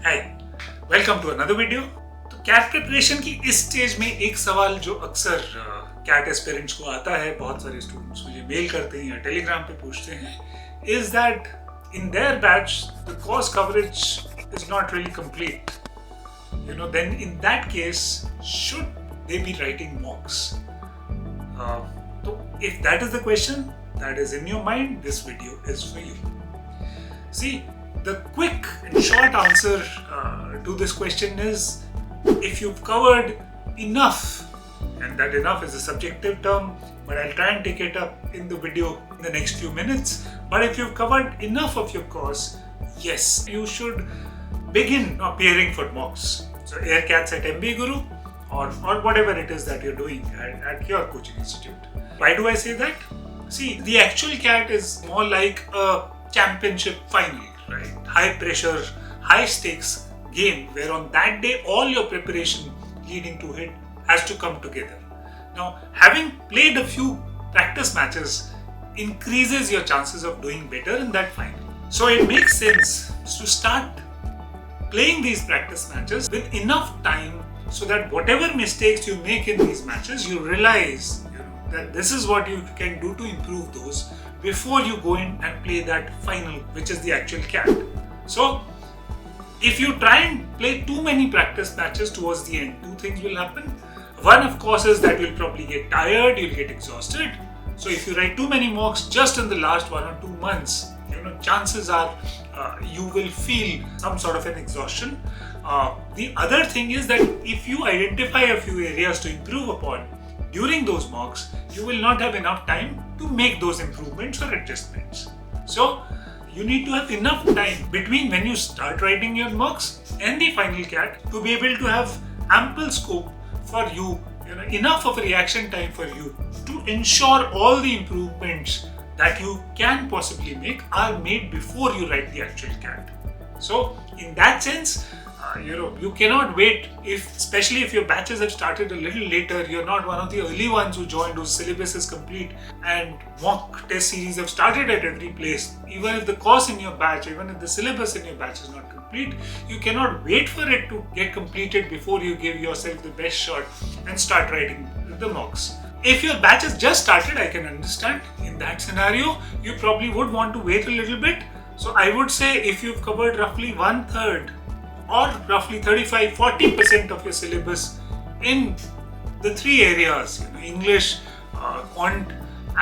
Hi, welcome to another video. तो CAT preparation की इस स्टेज में एक सवाल जो अक्सर कैट एस्पिरेंट्स को आता है, बहुत सारे स्टूडेंट्स मुझे मेल करते हैं या टेलीग्राम पे पूछते हैं, is that in their batch the course coverage is not really complete. Then in that case should they be writing mocks? तो if that is the question that is in your mind, this video is for you. See, the quick and short answer to this question is, if you've covered enough, and that enough is a subjective term, but I'll try and take it up in the video in the next few minutes. But if you've covered enough of your course, yes, you should begin appearing for mocks. So AIRCATs at MBA Guru or whatever it is that you're doing at your coaching institute. Why do I say that? See, the actual CAT is more like a championship final, right? High pressure, high stakes game where on that day all your preparation leading to it has to come together. Now, having played a few practice matches increases your chances of doing better in that final. So it makes sense to start playing these practice matches with enough time so that whatever mistakes you make in these matches, you realize that this is what you can do to improve those before you go in and play that final, which is the actual CAT. So, if you try and play too many practice matches towards the end, two things will happen. One, of course, is that you'll probably get tired, you'll get exhausted. So, if you write too many mocks just in the last 1 or 2 months, chances are you will feel some sort of an exhaustion. The other thing is that if you identify a few areas to improve upon during those mocks, you will not have enough time to make those improvements or adjustments. So, you need to have enough time between when you start writing your mocks and the final CAT to be able to have ample scope for you, enough of a reaction time for you to ensure all the improvements that you can possibly make are made before you write the actual CAT. So, in that sense, you cannot wait, especially if your batches have started a little later, you're not one of the early ones who joined, whose syllabus is complete and mock test series have started at every place. Even if the course in your batch, even if the syllabus in your batch is not complete, you cannot wait for it to get completed before you give yourself the best shot and start writing the mocks. If your batch has just started, I can understand. In that scenario, you probably would want to wait a little bit. So I would say if you've covered roughly 1/3 or roughly 35-40% of your syllabus in the 3 areas, English, Quant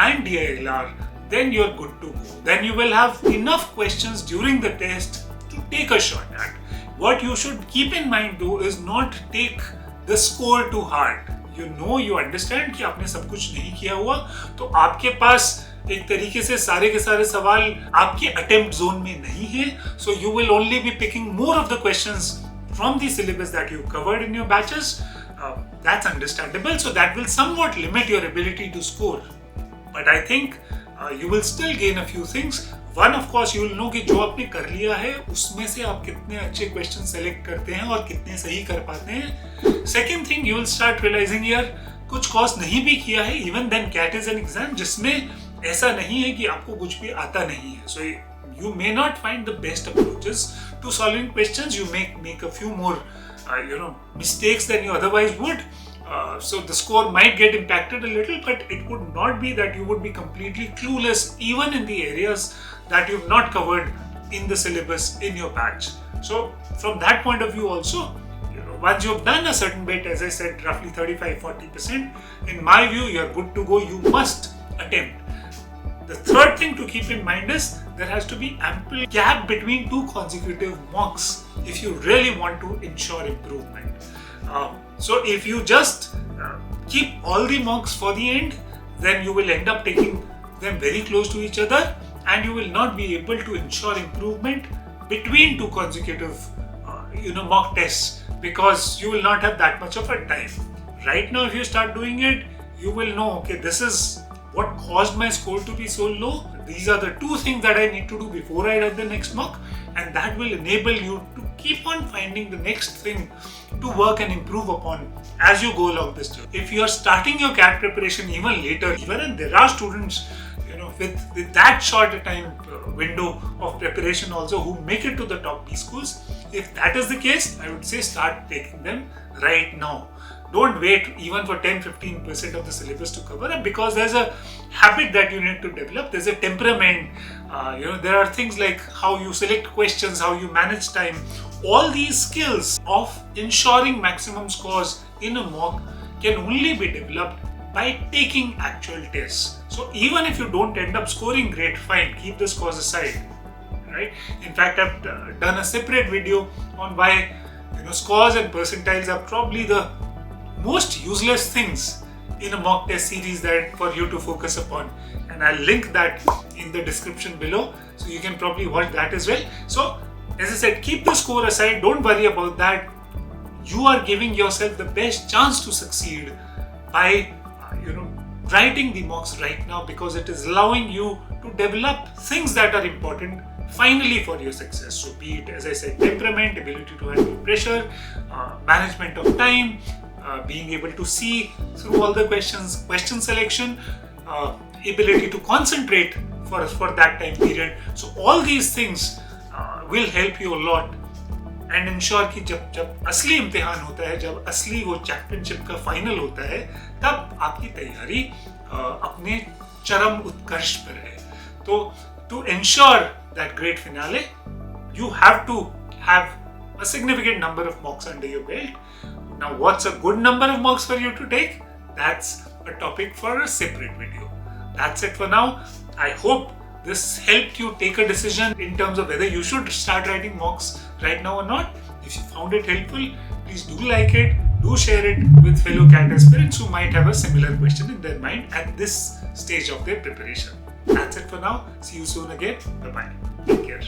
and DILR, then you're good to go. Then you will have enough questions during the test to take a shot at. What you should keep in mind though is not take the score too hard. You understand कि आपने सब कुछ नहीं किया हुआ, तो आपके पास एक तरीके से सारे के सारे सवाल आपके अटेम्प्ट जोन में नहीं है. So you will only be picking more of the questions from the syllabus that you covered in your batches. That's understandable. So that will somewhat limit your ability to score. But I think you will still gain a few things. One, of course, you will know कि जो आपने कर लिया है उसमें से आप कितने अच्छे क्वेश्चन सेलेक्ट करते हैं और कितने सही कर पाते हैं. Second thing, you will start realizing यार कुछ कोर्स नहीं भी किया है. Even then CAT is an exam जिसमें ऐसा नहीं है कि आपको कुछ भी आता नहीं है. So you may not find the best approaches to solving questions. You may make a few more mistakes than you otherwise would. So the score might get impacted a little, but it would not be that you would be completely clueless even in the areas that you've not covered in the syllabus in your batch. So from that point of view also, once you've done a certain bit, as I said, roughly 35-40%, in my view, you're good to go. You must attempt. The third thing to keep in mind is there has to be ample gap between 2 consecutive mocks if you really want to ensure improvement. So if you just keep all the mocks for the end, then you will end up taking them very close to each other and you will not be able to ensure improvement between 2 consecutive mock tests because you will not have that much of a time. Right now, if you start doing it, you will know, okay, this is what caused my score to be so low. These are the 2 things that I need to do before I write the next mock, and that will enable you to keep on finding the next thing to work and improve upon as you go along this journey. If you are starting your CAT preparation even later, even and there are students with that short a time window of preparation also, who make it to the top B schools. If that is the case, I would say start taking them right now. Don't wait even for 10-15% of the syllabus to cover up, because there's a habit that you need to develop. There's a temperament. There are things like how you select questions, how you manage time. All these skills of ensuring maximum scores in a mock can only be developed by taking actual tests. So even if you don't end up scoring great, fine, keep the scores aside, right? In fact, I've done a separate video on why scores and percentiles are probably the most useless things in a mock test series that for you to focus upon, and I'll link that in the description below, so you can probably watch that as well. So as I said, keep the score aside, don't worry about that. You are giving yourself the best chance to succeed by writing the mocks right now, because it is allowing you to develop things that are important finally for your success. So be it, as I said, temperament, ability to handle pressure, management of time, being able to see through all the questions, question selection, ability to concentrate for that time period. So all these things will help you a lot and ensure कि जब असली इम्तिहान होता है, जब असली वो championship का फाइनल होता है, तब आपकी तैयारी अपने चरम उत्कर्ष पर है. तो to ensure that great finale, you have to have a significant number of mocks under your belt. Now, what's a good number of mocks for you to take? That's a topic for a separate video. That's it for now. I hope this helped you take a decision in terms of whether you should start writing mocks right now or not. If you found it helpful, please do like it, do share it with fellow CAT aspirants who might have a similar question in their mind at this stage of their preparation. That's it for now. See you soon again. Bye-bye. Take care.